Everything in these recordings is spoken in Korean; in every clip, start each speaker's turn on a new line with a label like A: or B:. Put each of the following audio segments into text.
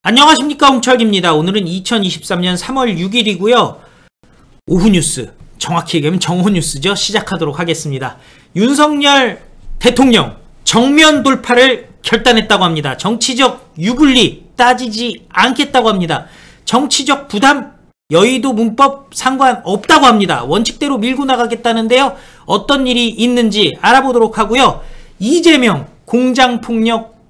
A: 안녕하십니까, 홍철기입니다. 오늘은 2023년 3월 6일이고요. 오후 뉴스, 정확히 얘기하면 정오 뉴스죠. 시작하도록 하겠습니다. 윤석열 대통령 정면 돌파를 결단했다고 합니다. 정치적 유불리 따지지 않겠다고 합니다. 정치적 부담, 여의도 문법 상관없다고 합니다. 원칙대로 밀고 나가겠다는데요. 어떤 일이 있는지 알아보도록 하고요. 이재명 공장폭력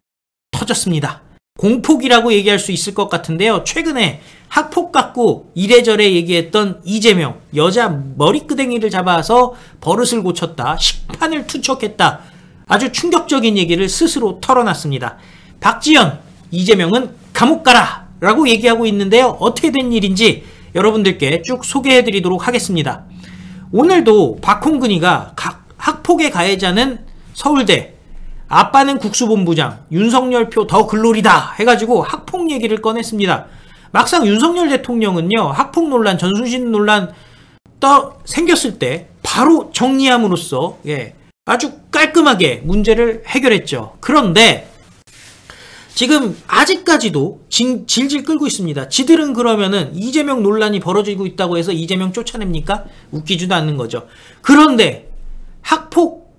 A: 터졌습니다. 공폭이라고 얘기할 수 있을 것 같은데요. 최근에 학폭 갖고 이래저래 얘기했던 이재명, 여자 머리끄댕이를 잡아서 버릇을 고쳤다, 식판을 투척했다, 아주 충격적인 얘기를 스스로 털어놨습니다. 박지원, 이재명은 감옥 가라 라고 얘기하고 있는데요. 어떻게 된 일인지 여러분들께 쭉 소개해드리도록 하겠습니다. 오늘도 박홍근이가 학폭의 가해자는 서울대, 아빠는 국수본부장, 윤석열 표 더 글로리다 해가지고 학폭 얘기를 꺼냈습니다. 막상 윤석열 대통령은요, 학폭 논란, 전순신 논란 생겼을 때 바로 정리함으로써 아주 깔끔하게 문제를 해결했죠. 그런데 지금 아직까지도 질질 끌고 있습니다. 지들은 그러면은 이재명 논란이 벌어지고 있다고 해서 이재명 쫓아냅니까? 웃기지도 않는 거죠. 그런데 학폭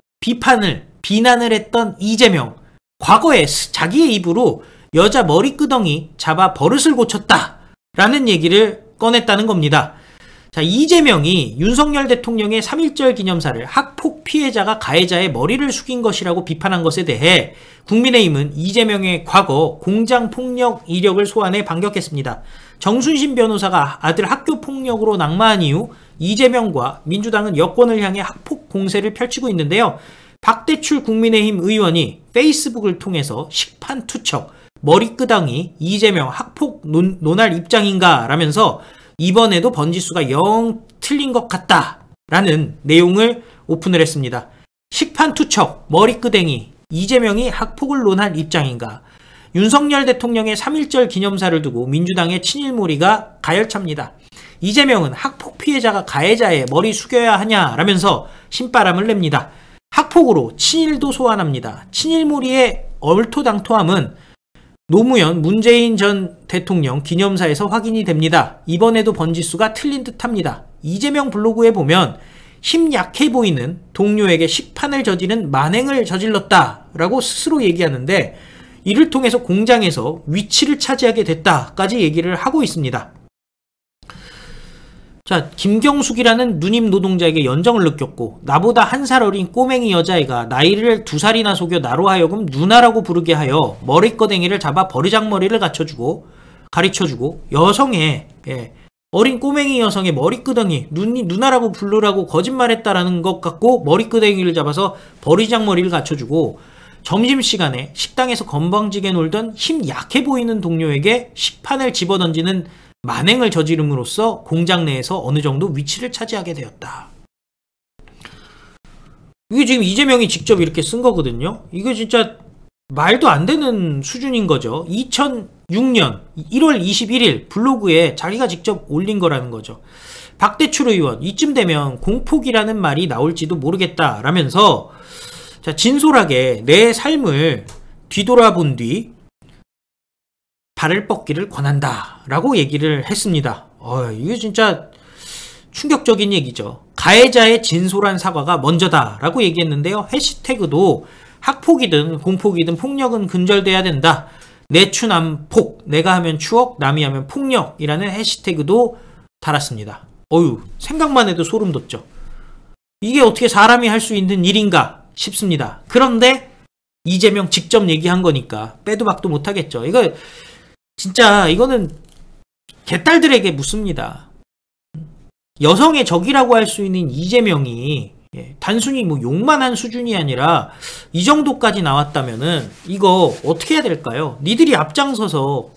A: 비난을 했던 이재명, 과거에 자기의 입으로 여자 머리끄덩이 잡아 버릇을 고쳤다 라는 얘기를 꺼냈다는 겁니다. 자, 이재명이 윤석열 대통령의 3.1절 기념사를 학폭 피해자가 가해자의 머리를 숙인 것이라고 비판한 것에 대해 국민의힘은 이재명의 과거 공장폭력 이력을 소환해 반격했습니다. 정순신 변호사가 아들 학교폭력으로 낙마한 이후 이재명과 민주당은 여권을 향해 학폭 공세를 펼치고 있는데요. 박대출 국민의힘 의원이 페이스북을 통해서 식판 투척, 머리끄덩이, 이재명 학폭 논할 입장인가 라면서 이번에도 번지수가 영 틀린 것 같다 라는 내용을 오픈을 했습니다. 식판 투척, 머리끄댕이, 이재명이 학폭을 논할 입장인가. 윤석열 대통령의 3.1절 기념사를 두고 민주당의 친일몰이가 가열찹니다. 이재명은 학폭 피해자가 가해자의 머리 숙여야 하냐 라면서 신바람을 냅니다. 학폭으로 친일도 소환합니다. 친일몰이의 얼토당토함은 노무현 문재인 전 대통령 기념사에서 확인이 됩니다. 이번에도 번지수가 틀린 듯합니다. 이재명 블로그에 보면 힘 약해 보이는 동료에게 식판을 저지른 만행을 저질렀다라고 스스로 얘기하는데, 이를 통해서 공장에서 위치를 차지하게 됐다까지 얘기를 하고 있습니다. 자, 김경숙이라는 누님 노동자에게 연정을 느꼈고 나보다 1살 어린 꼬맹이 여자애가 나이를 2살이나 속여 나로 하여금 누나라고 부르게 하여 머리꺼댕이를 잡아 버리장머리를 가르쳐주고 여성의 어린 꼬맹이 여성의 머리끄덩이 누나라고 부르라고 거짓말했다라는 것 같고 머리끄댕이를 잡아서 버리장머리를 갖춰주고, 점심시간에 식당에서 건방지게 놀던 힘 약해 보이는 동료에게 식판을 집어던지는 만행을 저지름으로써 공장 내에서 어느 정도 위치를 차지하게 되었다. 이게 지금 이재명이 직접 이렇게 쓴 거거든요. 이거 진짜 말도 안 되는 수준인 거죠. 2006년 1월 21일 블로그에 자기가 직접 올린 거라는 거죠. 박대출 의원, 이쯤 되면 공폭이라는 말이 나올지도 모르겠다 라면서, 자, 진솔하게 내 삶을 뒤돌아본 뒤 발을 뻗기를 권한다 라고 얘기를 했습니다. 이게 진짜 충격적인 얘기죠. 가해자의 진솔한 사과가 먼저다 라고 얘기했는데요. 해시태그도 학폭이든 공폭이든 폭력은 근절돼야 된다. 내추남 폭, 내가 하면 추억, 남이 하면 폭력이라는 해시태그도 달았습니다. 생각만 해도 소름 돋죠. 이게 어떻게 사람이 할 수 있는 일인가 싶습니다. 그런데 이재명 직접 얘기한 거니까 빼도 박도 못하겠죠. 이거는 개딸들에게 묻습니다. 여성의 적이라고 할 수 있는 이재명이 단순히 욕만 한 수준이 아니라 이 정도까지 나왔다면은 이거 어떻게 해야 될까요? 니들이 앞장서서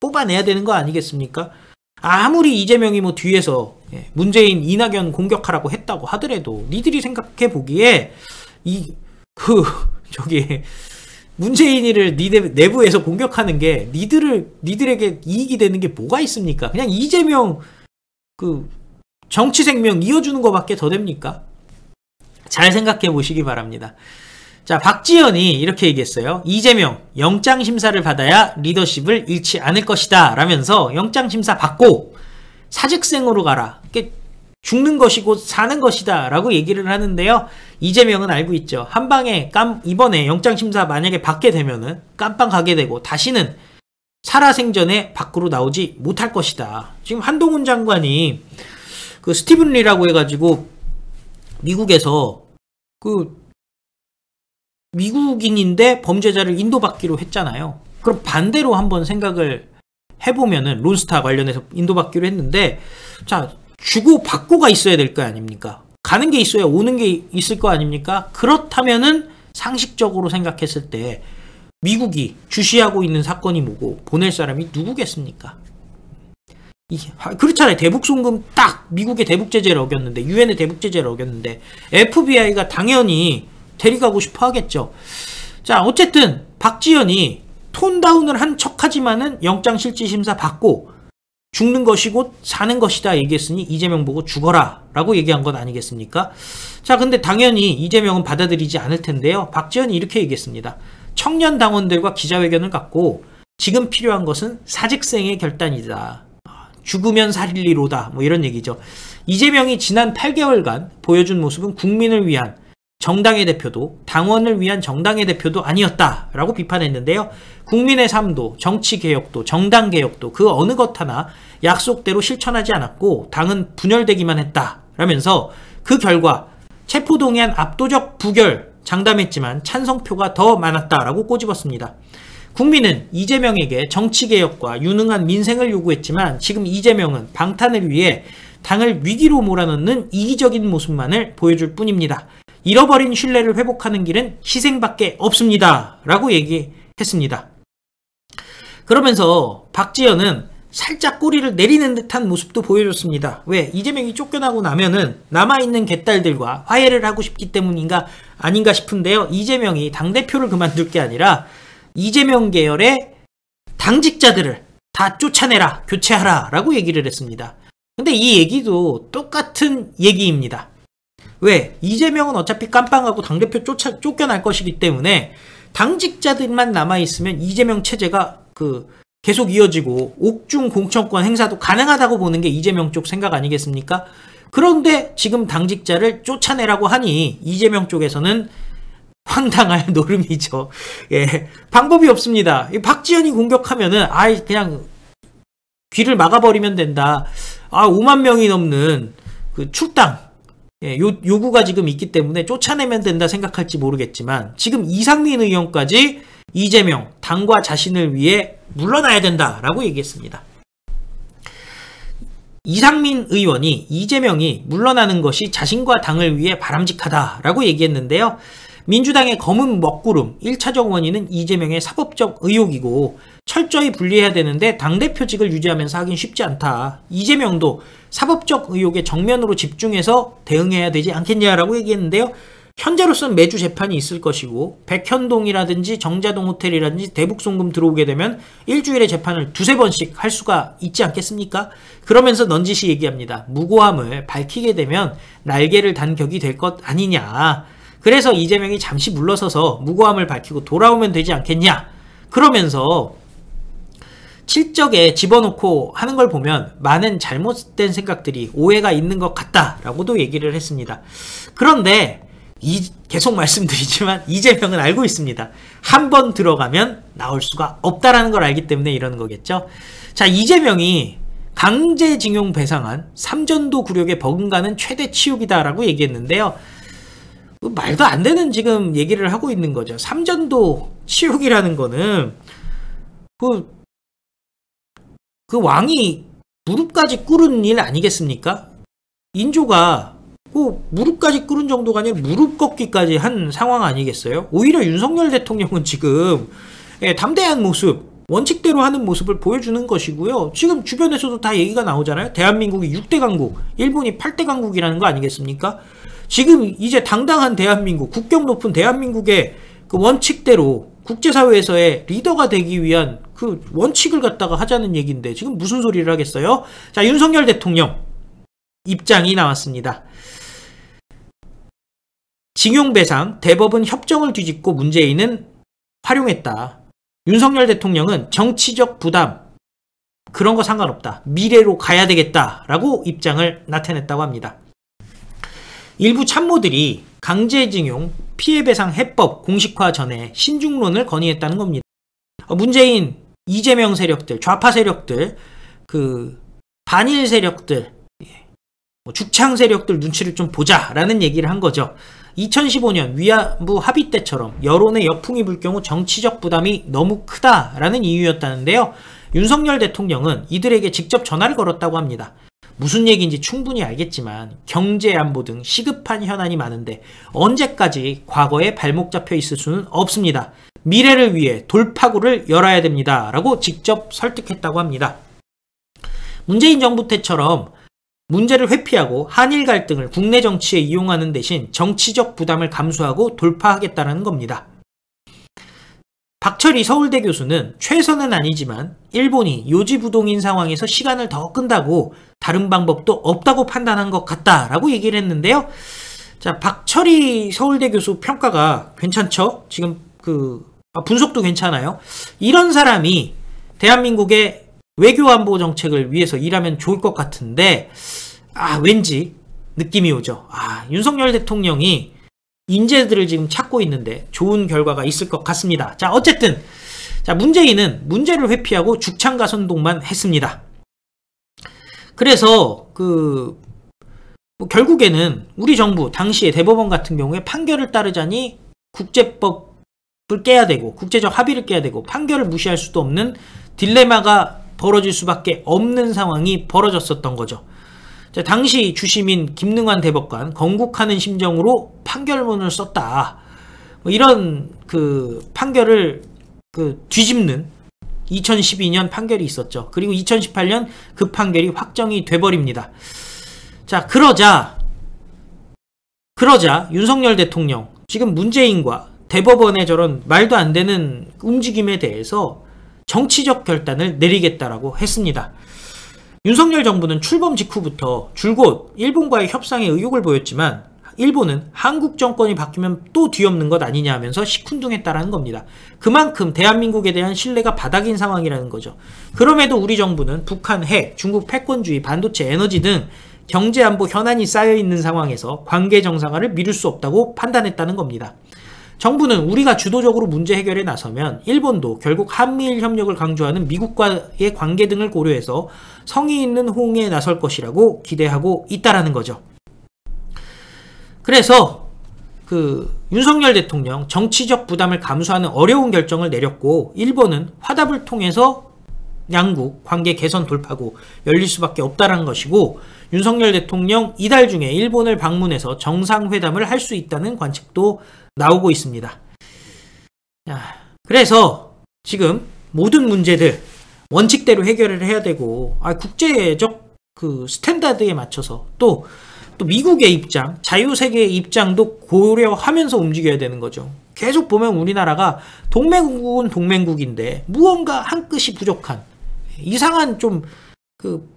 A: 뽑아내야 되는 거 아니겠습니까? 아무리 이재명이 뒤에서 문재인, 이낙연 공격하라고 했다고 하더라도 니들이 생각해 보기에 문재인이를 내부에서 공격하는 게 니들에게 이익이 되는 게 뭐가 있습니까? 그냥 이재명 정치 생명 이어주는 것밖에 더 됩니까? 잘 생각해 보시기 바랍니다. 자, 박지원이 이렇게 얘기했어요. 이재명 영장심사를 받아야 리더십을 잃지 않을 것이다 라면서 영장심사 받고 사직생으로 가라. 죽는 것이고 사는 것이다 라고 얘기를 하는데요. 이재명은 알고 있죠. 한방에 이번에 영장심사 만약에 받게 되면은 깜빵 가게 되고 다시는 살아생전에 밖으로 나오지 못할 것이다. 지금 한동훈 장관이 그 스티븐 리라고 해가지고 미국에서 그 미국인인데 범죄자를 인도받기로 했잖아요. 그럼 반대로 한번 생각을 해보면은 론스타 관련해서 인도받기로 했는데, 자, 주고 받고가 있어야 될 거 아닙니까? 가는 게 있어야 오는 게 있을 거 아닙니까? 그렇다면은 상식적으로 생각했을 때 미국이 주시하고 있는 사건이 뭐고 보낼 사람이 누구겠습니까? 그렇잖아요. 대북송금 딱 미국의 대북제재를 어겼는데, 유엔의 대북제재를 어겼는데 FBI가 당연히 데리가고 싶어 하겠죠. 자, 어쨌든 박지원이 톤다운을 한 척하지만은 영장실질심사 받고 죽는 것이 곧 사는 것이다 얘기했으니 이재명 보고 죽어라 라고 얘기한 것 아니겠습니까? 자, 근데 당연히 이재명은 받아들이지 않을 텐데요. 박지원이 이렇게 얘기했습니다. 청년 당원들과 기자회견을 갖고 지금 필요한 것은 사직생의 결단이다. 죽으면 살리로다. 뭐 이런 얘기죠. 이재명이 지난 8개월간 보여준 모습은 국민을 위한 정당의 대표도 당원을 위한 정당의 대표도 아니었다라고 비판했는데요. 국민의 삶도 정치개혁도 정당개혁도 그 어느 것 하나 약속대로 실천하지 않았고 당은 분열되기만 했다라면서 그 결과 체포동의안 압도적 부결 장담했지만 찬성표가 더 많았다라고 꼬집었습니다. 국민은 이재명에게 정치개혁과 유능한 민생을 요구했지만 지금 이재명은 방탄을 위해 당을 위기로 몰아넣는 이기적인 모습만을 보여줄 뿐입니다. 잃어버린 신뢰를 회복하는 길은 희생밖에 없습니다 라고 얘기했습니다. 그러면서 박지원은 살짝 꼬리를 내리는 듯한 모습도 보여줬습니다. 왜? 이재명이 쫓겨나고 나면은 남아있는 개딸들과 화해를 하고 싶기 때문인가 아닌가 싶은데요. 이재명이 당대표를 그만둘 게 아니라 이재명 계열의 당직자들을 다 쫓아내라, 교체하라 라고 얘기를 했습니다. 근데 이 얘기도 똑같은 얘기입니다. 왜? 이재명은 어차피 깜빵하고 당대표 쫓겨날 것이기 때문에 당직자들만 남아있으면 이재명 체제가 계속 이어지고 옥중 공천권 행사도 가능하다고 보는 게 이재명 쪽 생각 아니겠습니까? 그런데 지금 당직자를 쫓아내라고 하니 이재명 쪽에서는 황당할 노름이죠. 예, 방법이 없습니다. 박지원이 공격하면은 그냥 귀를 막아버리면 된다. 5만 명이 넘는 그 출당 요구가 지금 있기 때문에 쫓아내면 된다 생각할지 모르겠지만 지금 이상민 의원까지 이재명 당과 자신을 위해 물러나야 된다라고 얘기했습니다. 이상민 의원이 이재명이 물러나는 것이 자신과 당을 위해 바람직하다라고 얘기했는데요. 민주당의 검은 먹구름 1차적 원인은 이재명의 사법적 의혹이고 철저히 분리해야 되는데 당대표직을 유지하면서 하긴 쉽지 않다. 이재명도 사법적 의혹에 정면으로 집중해서 대응해야 되지 않겠냐라고 얘기했는데요. 현재로서는 매주 재판이 있을 것이고 백현동이라든지 정자동 호텔이라든지 대북송금 들어오게 되면 일주일에 재판을 두세 번씩 할 수가 있지 않겠습니까? 그러면서 넌지시 얘기합니다. 무고함을 밝히게 되면 날개를 단 격이 될 것 아니냐. 그래서 이재명이 잠시 물러서서 무고함을 밝히고 돌아오면 되지 않겠냐. 그러면서 실적에 집어넣고 하는 걸 보면 많은 잘못된 생각들이 오해가 있는 것 같다라고도 얘기를 했습니다. 그런데 계속 말씀드리지만 이재명은 알고 있습니다. 한 번 들어가면 나올 수가 없다라는 걸 알기 때문에 이러는 거겠죠. 자, 이재명이 강제징용 배상안 삼전도 굴욕에 버금가는 최대 치욕이다라고 얘기했는데요. 말도 안 되는 지금 얘기를 하고 있는 거죠. 삼전도 치욕이라는 거는 그 왕이 무릎까지 꿇은 일 아니겠습니까? 인조가 무릎까지 꿇은 정도가 아니라 무릎 꺾기까지 한 상황 아니겠어요? 오히려 윤석열 대통령은 지금 담대한 모습, 원칙대로 하는 모습을 보여주는 것이고요. 지금 주변에서도 다 얘기가 나오잖아요. 대한민국이 6대 강국, 일본이 8대 강국이라는 거 아니겠습니까? 지금 이제 당당한 대한민국, 국격 높은 대한민국의 그 원칙대로 국제사회에서의 리더가 되기 위한 그 원칙을 갖다가 하자는 얘기인데 지금 무슨 소리를 하겠어요? 자, 윤석열 대통령 입장이 나왔습니다. 징용배상, 대법원 협정을 뒤집고 문재인은 활용했다. 윤석열 대통령은 정치적 부담, 그런 거 상관없다. 미래로 가야 되겠다라고 입장을 나타냈다고 합니다. 일부 참모들이 강제징용, 피해배상 해법 공식화 전에 신중론을 건의했다는 겁니다. 문재인, 이재명 세력들, 좌파 세력들, 반일 세력들, 죽창 세력들 눈치를 좀 보자라는 얘기를 한 거죠. 2015년 위안부 합의 때처럼 여론의 역풍이 불 경우 정치적 부담이 너무 크다라는 이유였다는데요. 윤석열 대통령은 이들에게 직접 전화를 걸었다고 합니다. 무슨 얘기인지 충분히 알겠지만 경제 안보 등 시급한 현안이 많은데 언제까지 과거에 발목 잡혀 있을 수는 없습니다. 미래를 위해 돌파구를 열어야 됩니다. 라고 직접 설득했다고 합니다. 문재인 정부 때처럼 문제를 회피하고 한일 갈등을 국내 정치에 이용하는 대신 정치적 부담을 감수하고 돌파하겠다는 겁니다. 박철희 서울대 교수는 최선은 아니지만 일본이 요지부동인 상황에서 시간을 더 끈다고 다른 방법도 없다고 판단한 것 같다라고 얘기를 했는데요. 자, 박철희 서울대 교수 평가가 괜찮죠? 지금 분석도 괜찮아요. 이런 사람이 대한민국의 외교안보 정책을 위해서 일하면 좋을 것 같은데 왠지 느낌이 오죠. 윤석열 대통령이 인재들을 지금 찾고 있는데 좋은 결과가 있을 것 같습니다. 자, 어쨌든 문재인은 문제를 회피하고 죽창 가선동만 했습니다. 그래서 결국에는 우리 정부 당시에 대법원 같은 경우에 판결을 따르자니 국제법을 깨야 되고 국제적 합의를 깨야 되고 판결을 무시할 수도 없는 딜레마가 벌어질 수밖에 없는 상황이 벌어졌었던 거죠. 자, 당시 주심인 김능환 대법관 건국하는 심정으로 판결문을 썼다. 이런 판결을 뒤집는 2012년 판결이 있었죠. 그리고 2018년 그 판결이 확정이 돼버립니다. 자, 그러자 윤석열 대통령 지금 문재인과 대법원의 저런 말도 안 되는 움직임에 대해서 정치적 결단을 내리겠다라고 했습니다. 윤석열 정부는 출범 직후부터 줄곧 일본과의 협상에 의욕을 보였지만 일본은 한국 정권이 바뀌면 또 뒤엎는 것 아니냐 하면서 시큰둥했다라는 겁니다. 그만큼 대한민국에 대한 신뢰가 바닥인 상황이라는 거죠. 그럼에도 우리 정부는 북한 핵, 중국 패권주의, 반도체, 에너지 등 경제안보 현안이 쌓여있는 상황에서 관계 정상화를 미룰 수 없다고 판단했다는 겁니다. 정부는 우리가 주도적으로 문제 해결에 나서면 일본도 결국 한미일 협력을 강조하는 미국과의 관계 등을 고려해서 성의 있는 호응에 나설 것이라고 기대하고 있다라는 거죠. 그래서 윤석열 대통령 정치적 부담을 감수하는 어려운 결정을 내렸고 일본은 화답을 통해서 양국 관계 개선 돌파구 열릴 수밖에 없다라는 것이고 윤석열 대통령 이달 중에 일본을 방문해서 정상회담을 할 수 있다는 관측도 나오고 있습니다. 그래서 지금 모든 문제들 원칙대로 해결을 해야 되고 국제적 스탠다드에 맞춰서 또 미국의 입장, 자유세계의 입장도 고려하면서 움직여야 되는 거죠. 계속 보면 우리나라가 동맹국은 동맹국인데 무언가 한 끗이 부족한 이상한 좀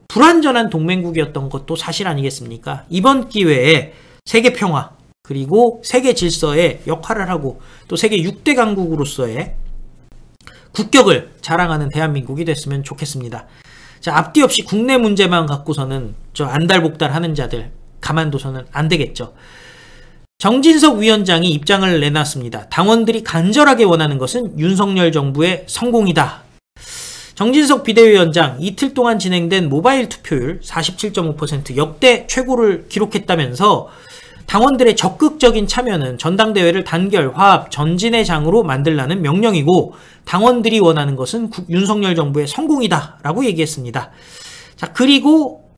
A: 불완전한 동맹국이었던 것도 사실 아니겠습니까? 이번 기회에 세계 평화 그리고 세계 질서에 역할을 하고 또 세계 6대 강국으로서의 국격을 자랑하는 대한민국이 됐으면 좋겠습니다. 자, 앞뒤 없이 국내 문제만 갖고서는 안달복달하는 자들 가만둬서는 안 되겠죠. 정진석 위원장이 입장을 내놨습니다. 당원들이 간절하게 원하는 것은 윤석열 정부의 성공이다. 정진석 비대위원장 이틀 동안 진행된 모바일 투표율 47.5% 역대 최고를 기록했다면서 당원들의 적극적인 참여는 전당대회를 단결, 화합, 전진의 장으로 만들라는 명령이고 당원들이 원하는 것은 윤석열 정부의 성공이다 라고 얘기했습니다. 자, 그리고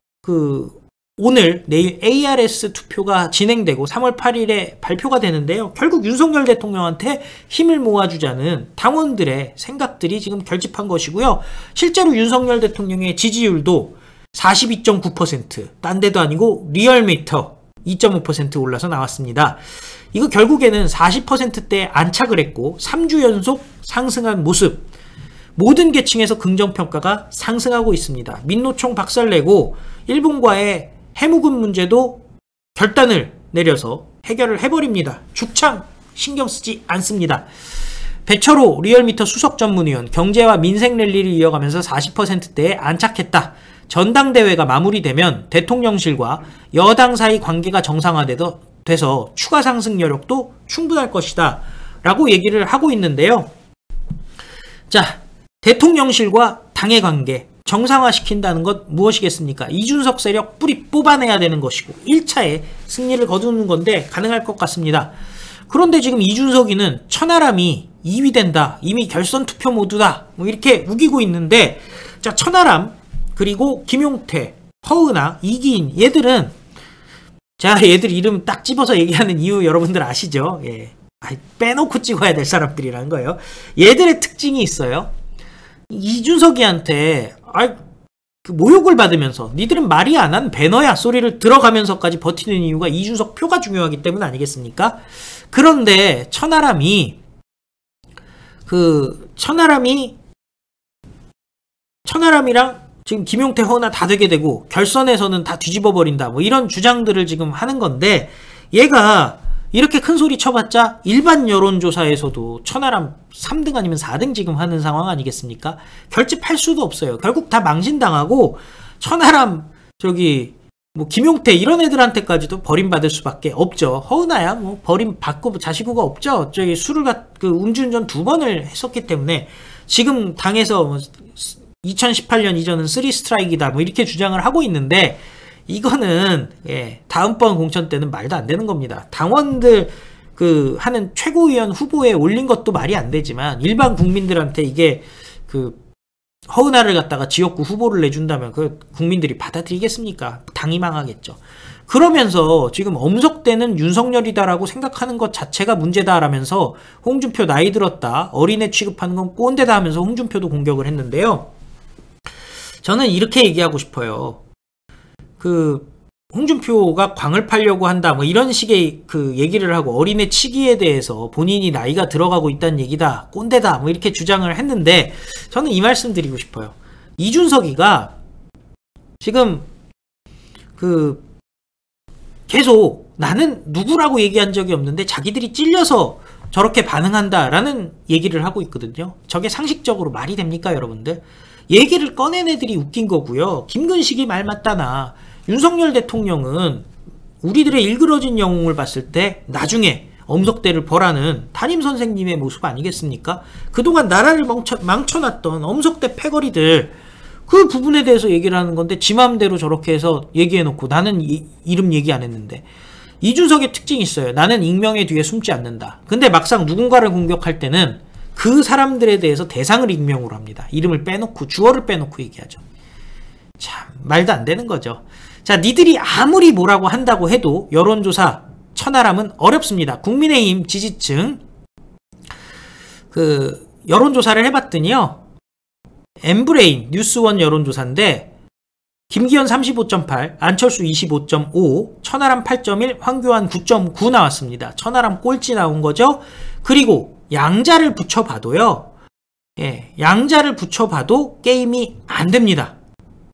A: 오늘 내일 ARS 투표가 진행되고 3월 8일에 발표가 되는데요. 결국 윤석열 대통령한테 힘을 모아주자는 당원들의 생각들이 지금 결집한 것이고요. 실제로 윤석열 대통령의 지지율도 42.9%, 딴 데도 아니고 리얼미터 2.5% 올라서 나왔습니다. 이거 결국에는 40%대에 안착을 했고 3주 연속 상승한 모습, 모든 계층에서 긍정평가가 상승하고 있습니다. 민노총 박살내고 일본과의 해무금 문제도 결단을 내려서 해결을 해버립니다. 죽창 신경 쓰지 않습니다. 배철호 리얼미터 수석전문위원 경제와 민생 랠리를 이어가면서 40%대에 안착했다. 전당대회가 마무리되면 대통령실과 여당 사이 관계가 정상화돼서 추가 상승 여력도 충분할 것이다 라고 얘기를 하고 있는데요. 자, 대통령실과 당의 관계 정상화시킨다는 것 무엇이겠습니까? 이준석 세력 뿌리 뽑아내야 되는 것이고 1차에 승리를 거두는 건데 가능할 것 같습니다. 그런데 지금 이준석이는 천하람이 2위 된다. 이미 결선 투표 모두다. 뭐 이렇게 우기고 있는데 자, 천하람 그리고 김용태, 허은하, 이기인 얘들은 자, 얘들 이름 딱 집어서 얘기하는 이유 여러분들 아시죠? 예. 빼놓고 찍어야 될 사람들이라는 거예요. 얘들의 특징이 있어요. 이준석이한테 그 모욕을 받으면서 니들은 말이 안 한 배너야 소리를 들어가면서까지 버티는 이유가 이준석 표가 중요하기 때문 아니겠습니까? 그런데 천하람이랑 지금 김용태, 허은하 다 되게 되고 결선에서는 다 뒤집어 버린다 뭐 이런 주장들을 지금 하는 건데 얘가 이렇게 큰 소리 쳐봤자 일반 여론조사에서도 천하람 3등 아니면 4등 지금 하는 상황 아니겠습니까? 결집할 수도 없어요. 결국 다 망신당하고 천하람 뭐 김용태 이런 애들한테까지도 버림받을 수밖에 없죠. 허은하야 뭐 버림받고 자시구가 없죠. 음주운전 2번을 했었기 때문에 지금 당에서 2018년 이전은 3스트라이크이다 뭐 이렇게 주장을 하고 있는데 이거는 다음번 공천 때는 말도 안 되는 겁니다. 당원들 하는 최고위원 후보에 올린 것도 말이 안 되지만 일반 국민들한테 이게 허은하를 갖다가 지역구 후보를 내준다면 국민들이 받아들이겠습니까? 당이 망하겠죠. 그러면서 지금 엄석대는 윤석열이다라고 생각하는 것 자체가 문제다라면서 홍준표 나이 들었다 어린애 취급하는 건 꼰대다 하면서 홍준표도 공격을 했는데요. 저는 이렇게 얘기하고 싶어요. 홍준표가 광을 팔려고 한다 뭐 이런 식의 얘기를 하고 어린애 치기에 대해서 본인이 나이가 들어가고 있다는 얘기다 꼰대다 뭐 이렇게 주장을 했는데 저는 이 말씀 드리고 싶어요. 이준석이가 지금 계속 나는 누구라고 얘기한 적이 없는데 자기들이 찔려서 저렇게 반응한다라는 얘기를 하고 있거든요. 저게 상식적으로 말이 됩니까 여러분들? 얘기를 꺼낸 애들이 웃긴 거고요. 김근식이 말 맞다나 윤석열 대통령은 우리들의 일그러진 영웅을 봤을 때 나중에 엄석대를 벌하는 담임 선생님의 모습 아니겠습니까? 그동안 나라를 망쳐놨던 엄석대 패거리들 그 부분에 대해서 얘기를 하는 건데 지 마음대로 저렇게 해서 얘기해놓고 나는 이름 얘기 안 했는데 이준석의 특징이 있어요. 나는 익명의 뒤에 숨지 않는다. 근데 막상 누군가를 공격할 때는 그 사람들에 대해서 대상을 익명으로 합니다. 이름을 빼놓고 주어를 빼놓고 얘기하죠. 참 말도 안 되는 거죠. 자, 니들이 아무리 뭐라고 한다고 해도 여론조사 천하람은 어렵습니다. 국민의힘 지지층 여론조사를 해봤더니요. 엠브레인 뉴스원 여론조사인데 김기현 35.8, 안철수 25.5, 천하람 8.1, 황교안 9.9 나왔습니다. 천하람 꼴찌 나온 거죠. 그리고 양자를 붙여봐도요. 양자를 붙여봐도 게임이 안 됩니다.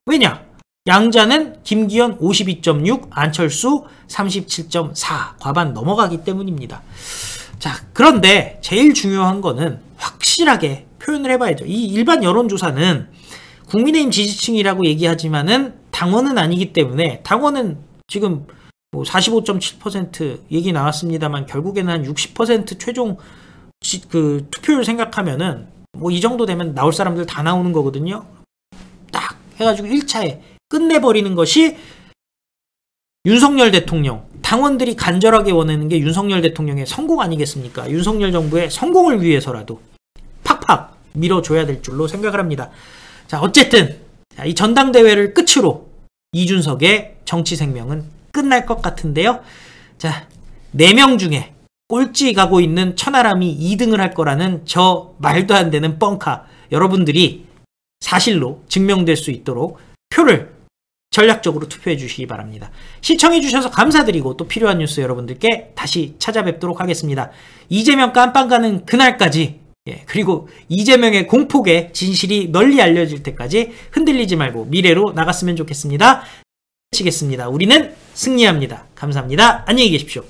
A: 왜냐? 양자는 김기현 52.6, 안철수 37.4 과반 넘어가기 때문입니다. 자, 그런데 제일 중요한 거는 확실하게 표현을 해봐야죠. 이 일반 여론조사는 국민의힘 지지층이라고 얘기하지만은 당원은 아니기 때문에 당원은 지금 뭐 45.7% 얘기 나왔습니다만 결국에는 한 60% 최종 투표율 생각하면은 뭐 이 정도 되면 나올 사람들 다 나오는 거거든요. 딱 해가지고 1차에 끝내버리는 것이 윤석열 대통령, 당원들이 간절하게 원하는 게 윤석열 대통령의 성공 아니겠습니까? 윤석열 정부의 성공을 위해서라도 팍팍 밀어줘야 될 줄로 생각을 합니다. 자, 어쨌든 이 전당대회를 끝으로 이준석의 정치 생명은 끝날 것 같은데요. 자, 4명 중에 꼴찌 가고 있는 천하람이 2등을 할 거라는 저 말도 안 되는 뻥카 여러분들이 사실로 증명될 수 있도록 표를 전략적으로 투표해 주시기 바랍니다. 시청해 주셔서 감사드리고 또 필요한 뉴스 여러분들께 다시 찾아뵙도록 하겠습니다. 이재명 깜빵 가는 그날까지 그리고 이재명의 공폭의 진실이 널리 알려질 때까지 흔들리지 말고 미래로 나갔으면 좋겠습니다. 치겠습니다. 우리는 승리합니다. 감사합니다. 안녕히 계십시오.